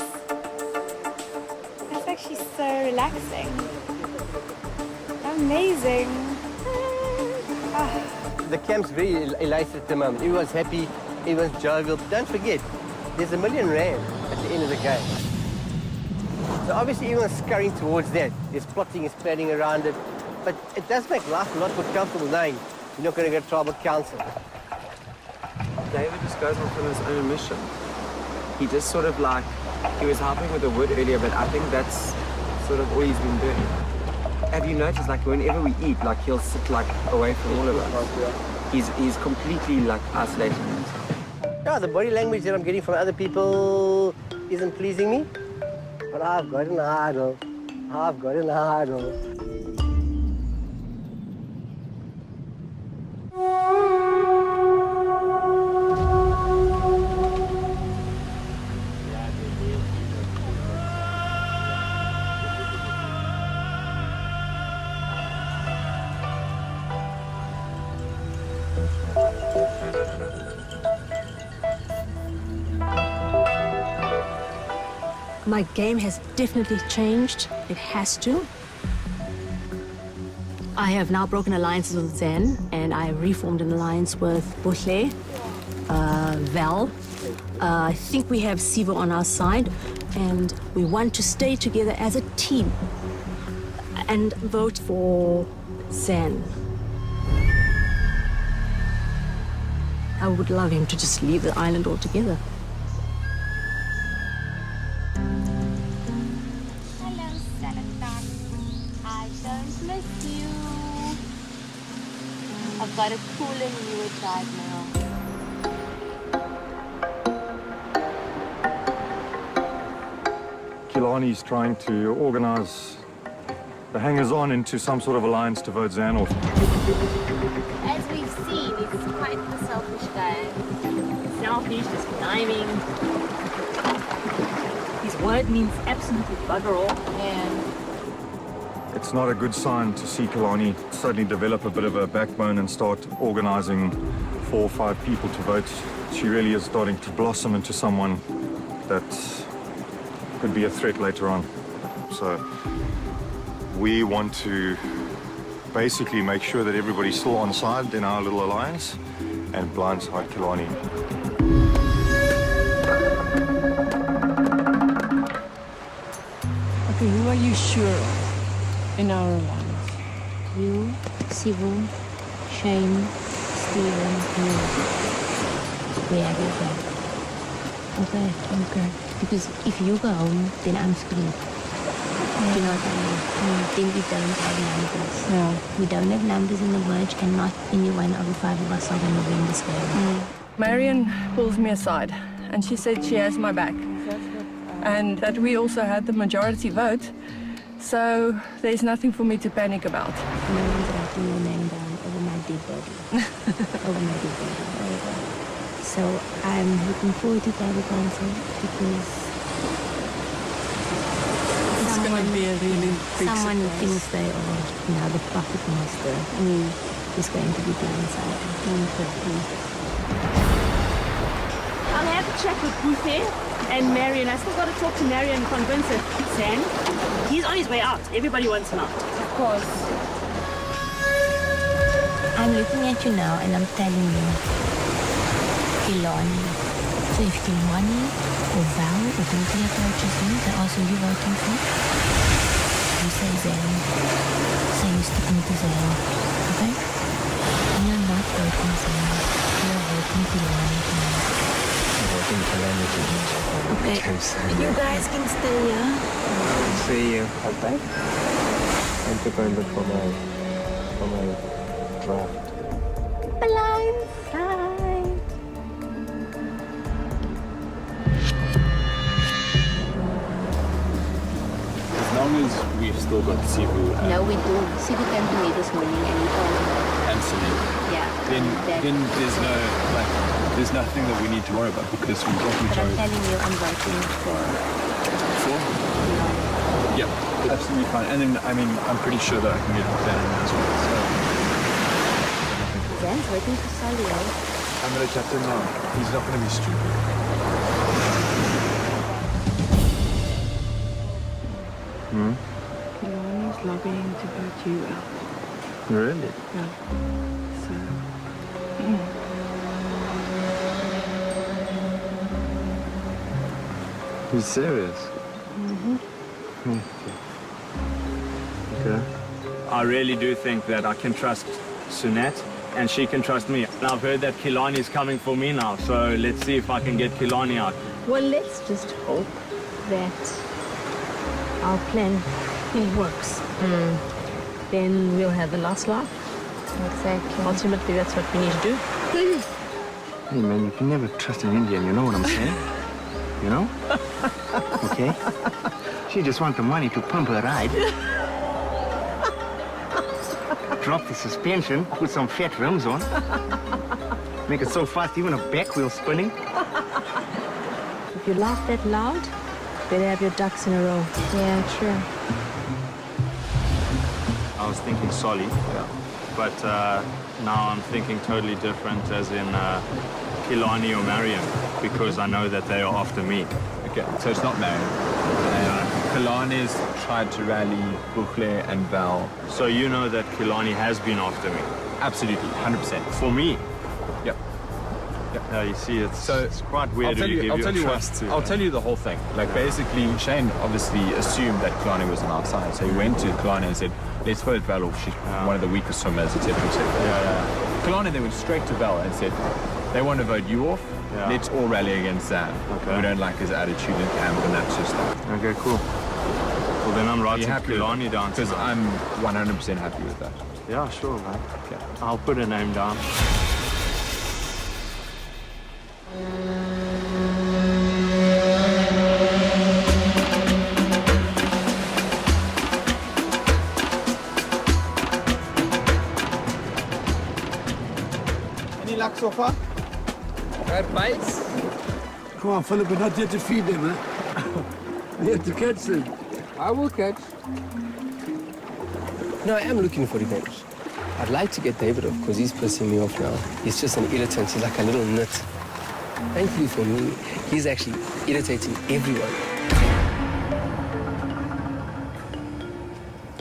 It's actually so relaxing. Amazing. The camp's very elated at the moment. Everyone's happy, everyone's jovial. But don't forget, there's R1 million at the end of the game. So obviously everyone's scurrying towards that. There's plotting, there's planning around it. But it does make life a lot more comfortable knowing you're not going to go to tribal council. David just goes off on his own mission. He just sort of he was helping with the wood earlier, but I think that's sort of all he's been doing. Have you noticed, whenever we eat, he'll sit, away from all of us? He's completely, isolating himself. Yeah, the body language that I'm getting from other people isn't pleasing me. But I've got an idol. I've got an idol. My game has definitely changed. It has to. I have now broken alliances with Zen, and I have reformed an alliance with Bohle, Val. I think we have Sivo on our side, and we want to stay together as a team and vote for Zen. I would love him to just leave the island altogether. Hello, Senator. I don't miss you. I've got a cool and newer drive now. Kilani's trying to organize the hangers-on into some sort of alliance to vote Zan off. As we've seen, he's quite the selfish guy. Selfish, he's conniving. His word means absolutely bugger all. Yeah. It's not a good sign to see Kilani suddenly develop a bit of a backbone and start organizing 4 or 5 people to vote. She really is starting to blossom into someone that could be a threat later on. So we want to basically make sure that everybody's still on side in our little alliance and blindside Kilani. Okay, who are you sure of in our alliance? You, Sivu, Shane, Steven, me. We have you back. Okay? Okay. Because if you go home, then I'm screwed. Do you know what I mean? Then we don't have numbers. No. We don't have numbers in the merge, and not any one of the 5 of us are going to win this game. Marion pulls me aside, and she said she has my back. And that we also had the majority vote, so there's nothing for me to panic about. No one's writing your name down over my dead body. Over my dead body. So I'm looking forward to Tribal Council because it's going to be a really big someone who surprise. thinks they are now the puppet master is going to be blindsided. I'll have a chat with Buffet and Marion. I still got to talk to Marion and convince her. Sam, he's on his way out. Everybody wants him out. Of course. I'm looking at you now and I'm telling you, Kilani. So if Kilani or Val or Buffet approaches you, they ask who you're voting for. You say Zen. So you stick to Zen. Okay? You're not voting Zen. You're voting Kilani. Okay, you guys can stay here. See you. Okay. I'm to go and look for my draft. Blindside. As long as we've still got Sivu No, we do. Sivu came to me this morning and he told me. and Celine, Yeah. then there's nothing that we need to worry about because we've got But I'm majority. telling you, I'm voting for. Yeah, absolutely fine. And then, I mean, I'm pretty sure that I can get Dan as well. So Zan's waiting for Solio. I'm going to chat to him now. He's not going to be stupid. Kilani's lobbying to vote you out. Really? Yeah. So. You serious? Okay. I really do think that I can trust Sunette and she can trust me. And I've heard that Kilani is coming for me now, so let's see if I can get Kilani out. Well, let's just hope that our plan works. Then we'll have the last laugh. Exactly. Ultimately, that's what we need to do. Hey man, you can never trust an Indian, you know what I'm saying? You know? Okay? She just wants the money to pump her ride. Drop the suspension, put some fat rims on. Make it so fast, even a back wheel spinning. If you laugh that loud, better have your ducks in a row. Yeah, true. I was thinking Solly, but now I'm thinking totally different as in Kilani or Mariam because I know that they are after me. Okay, so it's not married. Kalane's tried to rally Bukhle and Val. So you know that Kilani has been after me? Absolutely, 100%. For me? Yep. Yeah, you see, it's quite weird when you give your trust to... I'll tell you the whole thing. Like, basically, Shane obviously assumed that Kalani was on our side. So he went to Kalani and said, let's vote Val off. She's one of the weakest swimmers, etc., etc. Kalani then went straight to Val and said, they want to vote you off. Yeah. Let's all rally against Zan. Okay. We don't like his attitude in camp and that sort of stuff. Okay, cool. Well, then I'm writing Kilani down because I'm 100% happy with that. Yeah, sure, man. Okay. I'll put a name down. Any luck so far? Got bites? Come on, Philip, we're not here to feed them, huh? We're here to catch them. I will catch. No, I am looking for revenge. I'd like to get David off because he's pissing me off now. He's just an irritant. He's like a little nut. Thankfully for me, he's actually irritating everyone.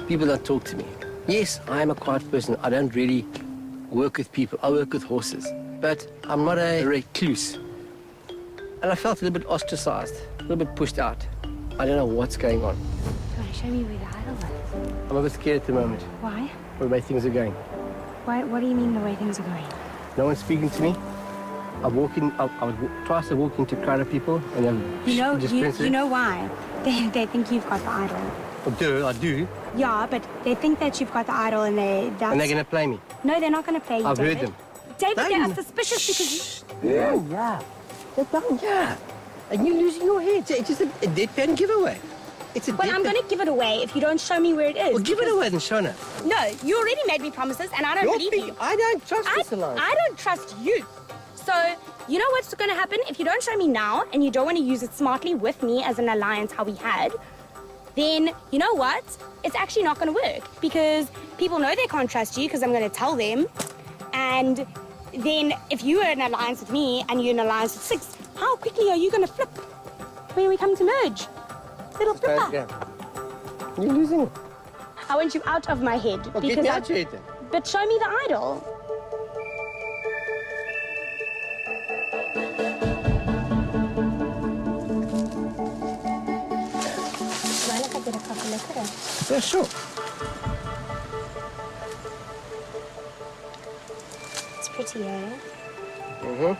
People don't talk to me. Yes, I am a quiet person. I don't really work with people. I work with horses. But I'm not a recluse. And I felt a little bit ostracized, a little bit pushed out. I don't know what's going on. Come on, show me where the idol is. I'm a bit scared at the moment. Why? The way things are going. What do you mean the way things are going? No one's speaking to me. I was twice I walk into a crowd of people and then You know why? They think you've got the idol. I do. Yeah, but they think that you've got the idol and that's... And they're going to play me. No, they're not going to play you, I've David. heard them. David, they are suspicious because you... Yeah. They're done, yeah. And you're losing your head. It's just a deadpan giveaway. It's a Well, I'm going to give it away if you don't show me where it is. Well, give it away then, Shona. No, you already made me promises and I don't believe you. I don't trust this alliance. I don't trust you. So, you know what's going to happen? If you don't show me now and you don't want to use it smartly with me as an alliance how we had, then you know what? It's actually not going to work because people know they can't trust you because I'm going to tell them. And then if you were in an alliance with me and you're in an alliance with 6, how quickly are you going to flip when we come to merge? Little flipper. Yeah. You're losing it. I want you out of my head. Well, get me out your head then. But show me the idol. Mind if I get a proper look at it? Yeah, sure. It's pretty, eh? Mm-hmm.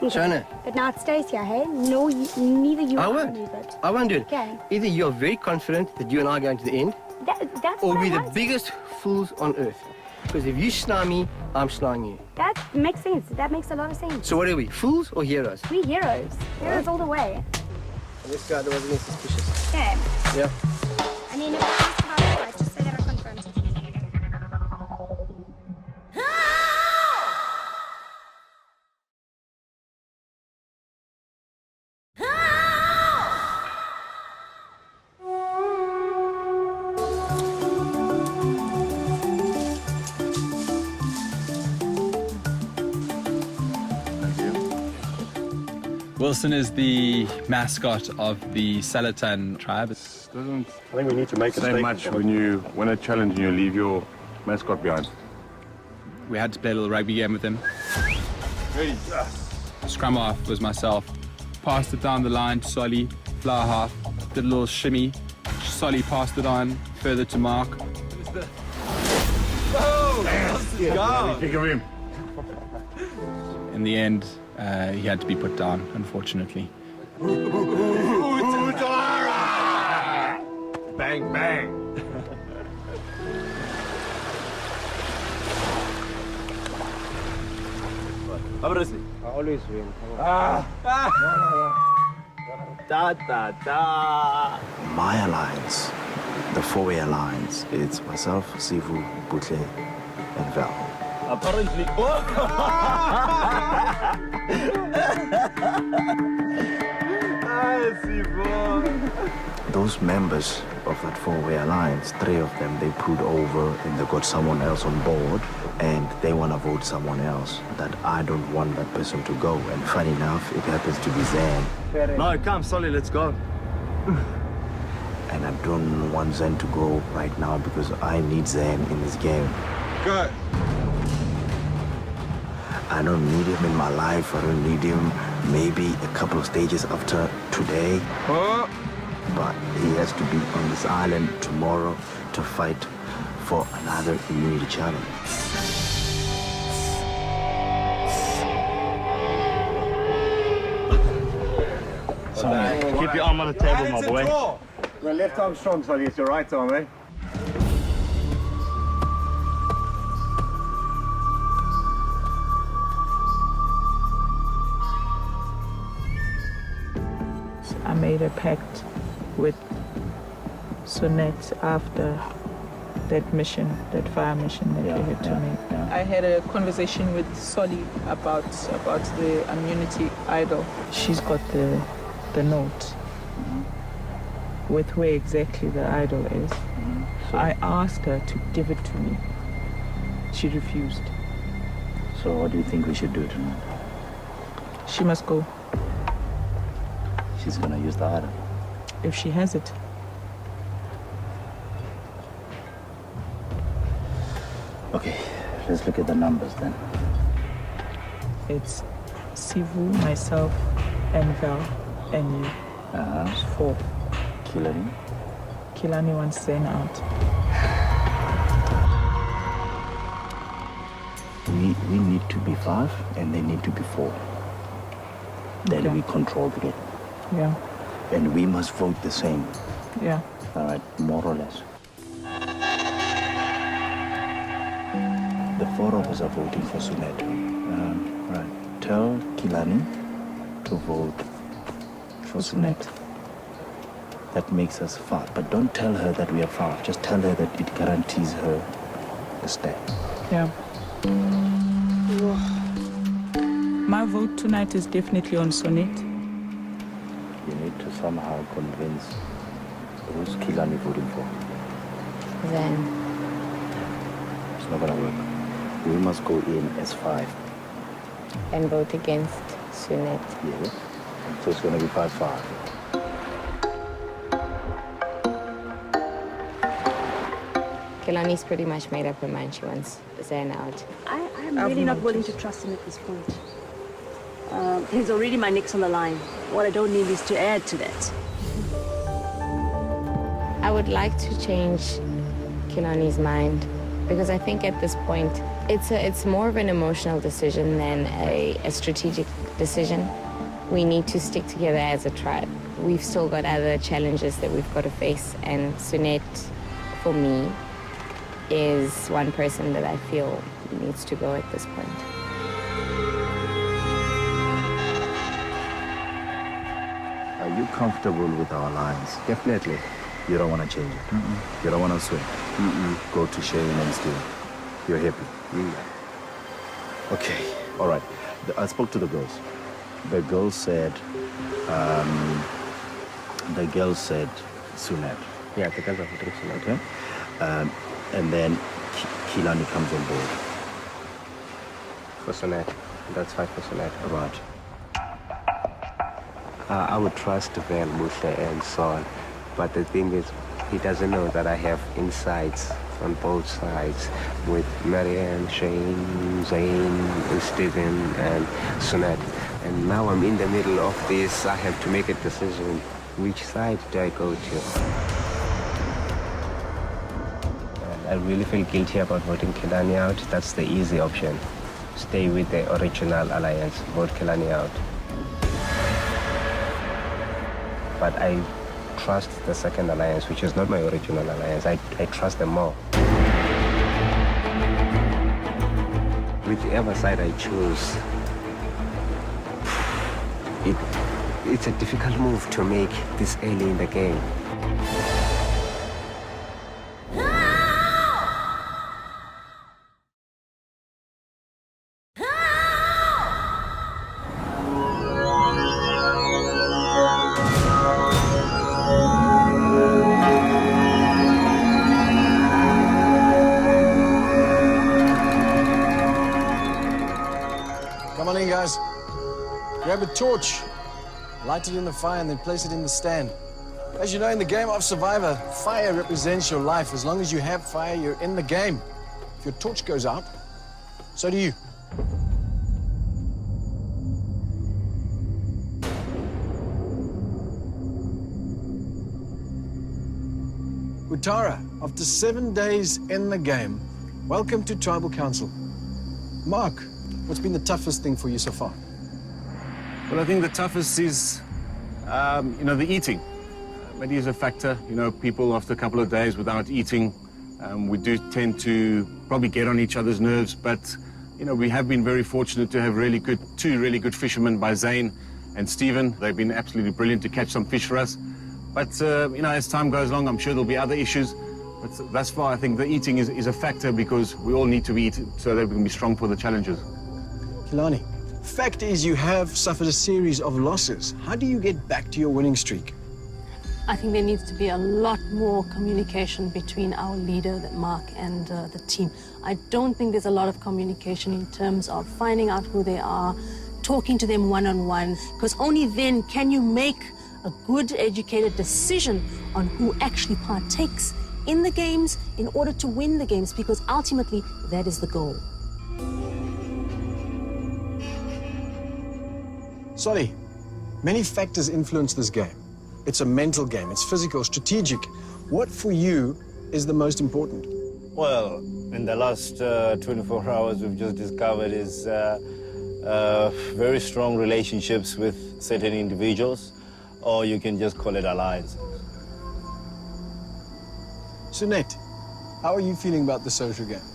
Shona. But now it stays here, hey? No, neither you I or won't. leave it. I won't do it. Okay. Either you're very confident that you and I are going to the end, That's or what we're I the want. biggest fools on earth. Because if you snar me, I'm snarring you. That makes sense. That makes a lot of sense. So what are we, fools or heroes? We heroes. Heroes all the way. This guy wasn't even suspicious. Okay. Yeah. I mean, if I ask about it, I just say that I confirmed. Wilson is the mascot of the Selatan tribe. I think we need to make it say much when you win a challenge and you leave your mascot behind. We had to play a little rugby game with him. Ready? Scrum half was myself. Passed it down the line to Solly, flower half, did a little shimmy. Solly passed it on further to Mark. Kick of him. In the end, he had to be put down, unfortunately. Bang, bang. I always win. My alliance, the four-way alliance, it's myself, Sivu, Bukhle, and Val. Apparently. The those members of that four-way alliance, 3 of them, they pulled over and they got someone else on board and they want to vote someone else that I don't want that person to go. And funny enough, it happens to be Zan. No, come, Solly, let's go. And I don't want Zan to go right now because I need Zan in this game. Go. I don't need him in my life. I don't need him maybe a couple of stages after today. Oh. But he has to be on this island tomorrow to fight for another immunity challenge. Keep your arm on the table, my boy. Your left arm strong, Solly. It's your right arm, eh? I made a pact with Sunette after that mission, that fire mission that we had to make. I had a conversation with Solly about the immunity idol. She's got the note with where exactly the idol is. I asked her to give it to me. She refused. So what do you think we should do tonight? She must go. She's gonna use the idol. If she has it. Okay, let's look at the numbers then. It's Sivu, myself, and Val, and you. 4. Kilani? Kilani wants Zen out. We need to be 5 and they need to be 4. Then we control the game. Yeah. And we must vote the same. Yeah. All right, more or less. The 4 of us are voting for Sunette. Right. Tell Kilani to vote for Sunette. That makes us 5. But don't tell her that we are 5. Just tell her that it guarantees her a stay. Yeah. My vote tonight is definitely on Sunette. You need to somehow convince who's Kilani voting for. Then It's not gonna work. We must go in as 5. and vote against Sunette. Yes. So it's gonna be 5-5. Kilani's pretty much made up her mind. She wants Zan out. I'm really not willing to trust him at this point. He's already my neck's on the line. What I don't need is to add to that. I would like to change Kilani's mind because I think at this point it's more of an emotional decision than a strategic decision. We need to stick together as a tribe. We've still got other challenges that we've got to face, and Sunette, for me, is one person that I feel needs to go at this point. Are you comfortable with our alliance? Definitely. You don't want to change it? You don't want to swing? Go to Shane and Steve. You're happy? Okay, all right. I spoke to the girls. The girls said Sunette. Yeah, the girls are voting Sunette. Okay. And then Kilani comes on board. For Sunette. That's fine for Sunette. Right. I would trust Van Bushra and Saul, but the thing is, he doesn't know that I have insights on both sides with Marianne, Shane, Zane, and Stephen, and Sunette. And now I'm in the middle of this. I have to make a decision. Which side do I go to? And I really feel guilty about voting Kilani out. That's the easy option. Stay with the original alliance, vote Kilani out. But I trust the second alliance, which is not my original alliance. I trust them more. Whichever side I choose, it's a difficult move to make this early in the game. grab a torch, light it in the fire, and then place it in the stand. As you know, in the game of Survivor, fire represents your life. As long as you have fire, you're in the game. If your torch goes out, so do you. Utara, after 7 days in the game, welcome to Tribal Council. Mark, what's been the toughest thing for you so far? Well, I think the toughest is, the eating. That is a factor. People after a couple of days without eating, we do tend to probably get on each other's nerves. But, we have been very fortunate to have two really good fishermen by Zane and Stephen. They've been absolutely brilliant to catch some fish for us. But, as time goes along, I'm sure there'll be other issues. But thus far, I think the eating is a factor because we all need to eat so that we can be strong for the challenges. Kilani, fact is you have suffered a series of losses. How do you get back to your winning streak? I think there needs to be a lot more communication between our leader, Mark, and the team. I don't think there's a lot of communication in terms of finding out who they are, talking to them one-on-one, because only then can you make a good, educated decision on who actually partakes in the games in order to win the games, because ultimately that is the goal. Solly, many factors influence this game. It's a mental game, it's physical, strategic. What for you is the most important? Well, in the last 24 hours we've just discovered is very strong relationships with certain individuals, or you can just call it alliances. Sunette, how are you feeling about the social game?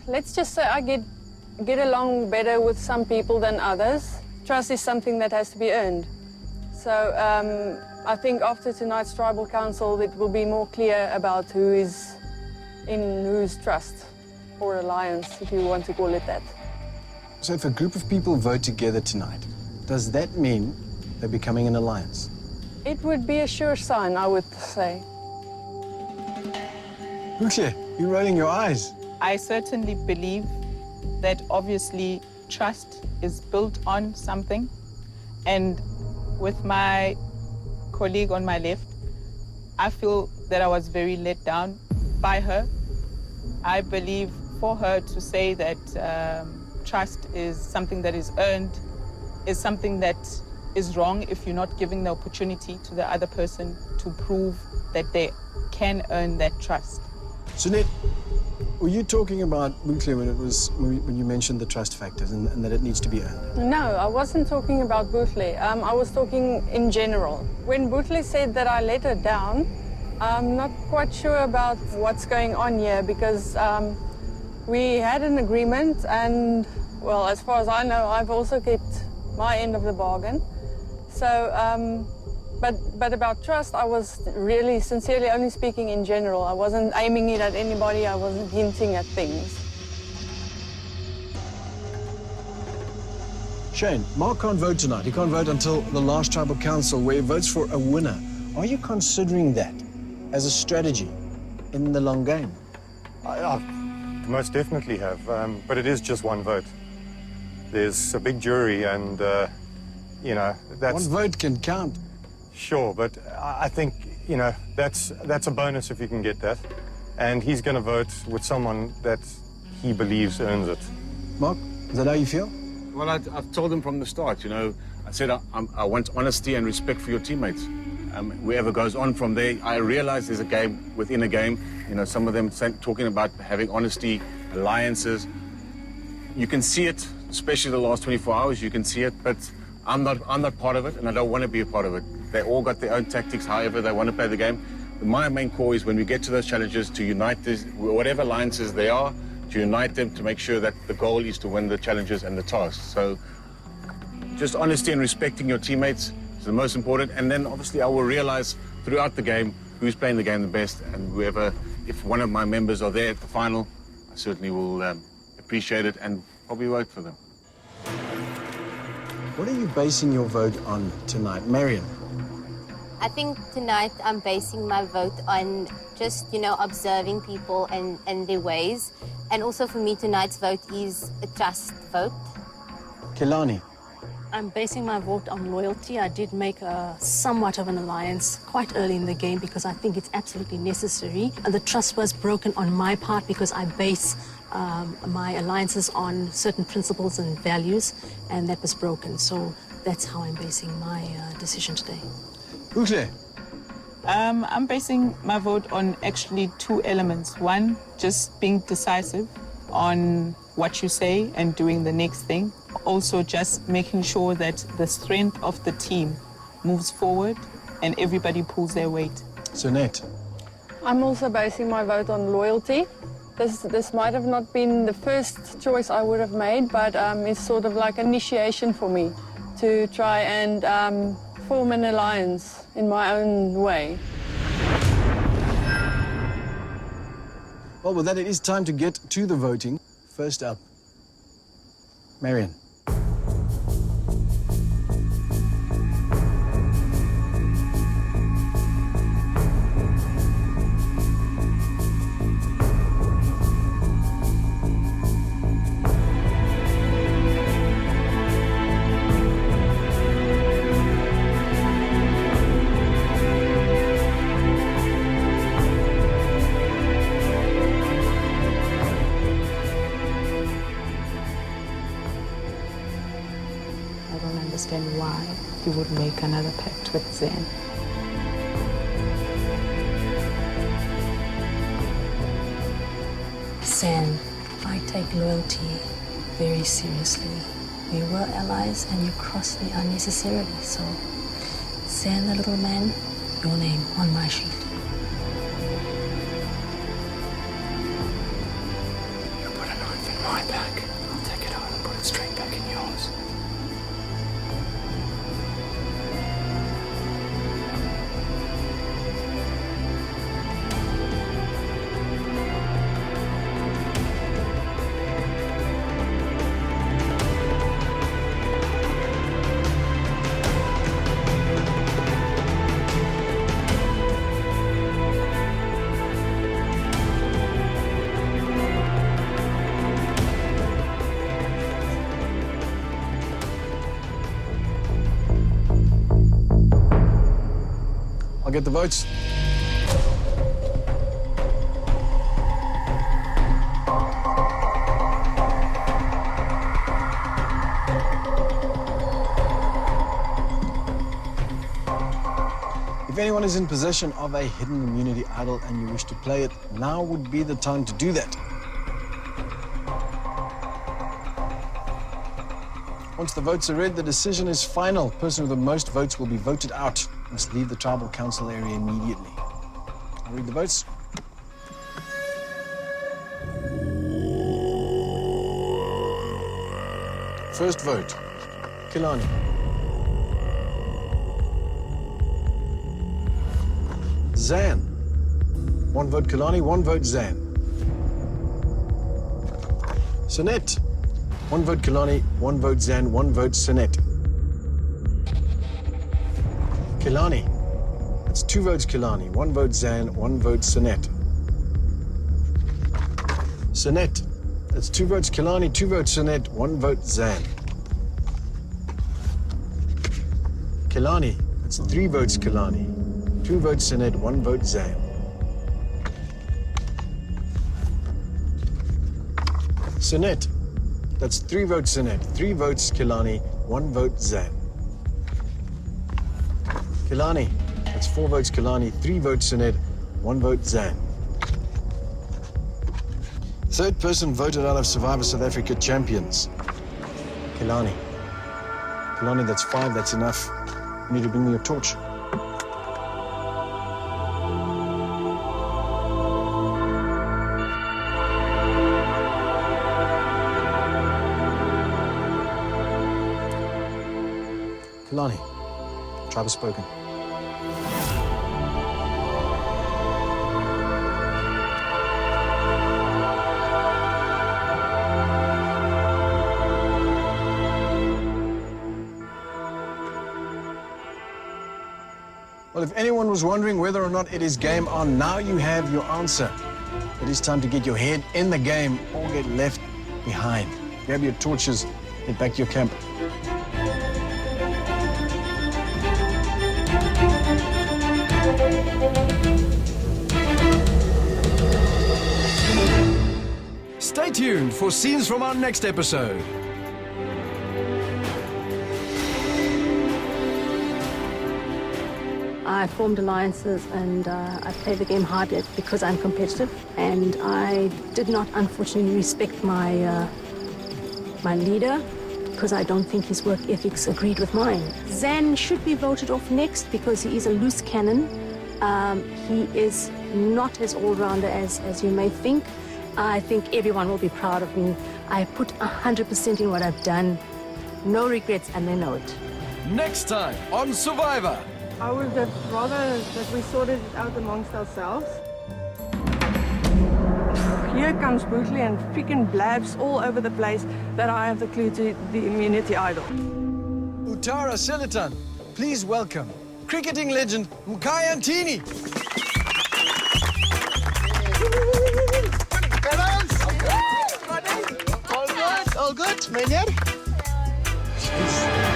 Let's just say I get along better with some people than others. Trust is something that has to be earned. So I think after tonight's Tribal Council, it will be more clear about who is in whose trust, or alliance, if you want to call it that. So if a group of people vote together tonight, does that mean they're becoming an alliance? It would be a sure sign, I would say. Buhle, you're rolling your eyes. I certainly believe that obviously trust is built on something. And with my colleague on my left, I feel that I was very let down by her. I believe for her to say that trust is something that is earned is something that is wrong if you're not giving the opportunity to the other person to prove that they can earn that trust. Sunette, were you talking about Buhle when you mentioned the trust factors and that it needs to be earned? No, I wasn't talking about Buhle. I was talking in general. When Buhle said that I let her down, I'm not quite sure about what's going on here, because we had an agreement and, well, as far as I know, I've also kept my end of the bargain. So, but about trust, I was really sincerely only speaking in general. I wasn't aiming it at anybody. I wasn't hinting at things. Shane, Mark can't vote tonight. He can't vote until the last Tribal Council, where he votes for a winner. Are you considering that as a strategy in the long game? I most definitely have, but it is just one vote. There's a big jury and, that's... One vote can count. Sure, but I think, that's a bonus if you can get that. And he's going to vote with someone that he believes earns it. Mark, is that how you feel? Well, I've told them from the start, I said I want honesty and respect for your teammates. Whoever goes on from there, I realize there's a game within a game. Some of them talking about having honesty, alliances. You can see it, especially the last 24 hours, you can see it, but I'm not part of it, and I don't want to be a part of it. They all got their own tactics, however they want to play the game. But my main core is when we get to those challenges, to unite this, whatever alliances they are, to unite them to make sure that the goal is to win the challenges and the tasks. So just honesty and respecting your teammates is the most important. And then obviously I will realize throughout the game who's playing the game the best, and whoever, if one of my members are there at the final, I certainly will appreciate it and probably vote for them. What are you basing your vote on tonight, Marion? I think tonight I'm basing my vote on just, observing people and their ways. And also for me, tonight's vote is a trust vote. Kilani. I'm basing my vote on loyalty. I did make somewhat of an alliance quite early in the game because I think it's absolutely necessary. And the trust was broken on my part because I base my alliances on certain principles and values, and that was broken. So that's how I'm basing my decision today. Buhle. I'm basing my vote on actually two elements. One, just being decisive on what you say and doing the next thing. Also just making sure that the strength of the team moves forward and everybody pulls their weight. Sunette. I'm also basing my vote on loyalty. This might have not been the first choice I would have made, but it's sort of like initiation for me to try and form an alliance in my own way. Well, with that, it is time to get to the voting. First up, Marion. Why you would make another pact with Zen. Zen, I take loyalty very seriously. We were allies and you crossed me unnecessarily, so Zen, the little man, your name on my sheet. You put a knife in my back. I'll take it out and put it straight back in yours. I'll get the votes. If anyone is in possession of a hidden immunity idol and you wish to play it, now would be the time to do that. Once the votes are read, the decision is final. The person with the most votes will be voted out. Must leave the tribal council area immediately. I'll read the votes. First vote, Kilani. Zan. One vote Kilani, one vote Zan. Sunette. One vote Kilani, one vote Zan, one vote Sunette. Kilani. That's two votes Kilani, one vote Zan, one vote Sunette. Sunette. That's two votes Kilani, two votes Sunette, one vote Zan. Kilani. That's three votes Kilani, two votes Sunette, one vote Zan. Sunette. That's three votes Sunette, three votes Kilani, one vote Zan. Kilani. That's four votes Kilani, three votes Sunette, one vote Zan. Third person voted out of Survivor South Africa champions. Kilani. Kilani, that's five, that's enough. You need to bring me your torch. Kilani, tribe has spoken. Well, if anyone was wondering whether or not it is game on, now you have your answer. It is time to get your head in the game or get left behind. Grab your torches, head back to your camp. Stay tuned for scenes from our next episode. I formed alliances and I play the game hard because I'm competitive, and I did not unfortunately respect my my leader because I don't think his work ethics agreed with mine. Zan should be voted off next because he is a loose cannon. He is not as all-rounder as you may think. I think everyone will be proud of me. I put 100% in what I've done. No regrets, and they know it. Next time on Survivor. I would have rather that we sorted it out amongst ourselves. Here comes Bootley and freaking blabs all over the place that I have the clue to the immunity idol. Utara Silitan, please welcome cricketing legend Mkhaya Ntini. All good, Maynard? Jeez.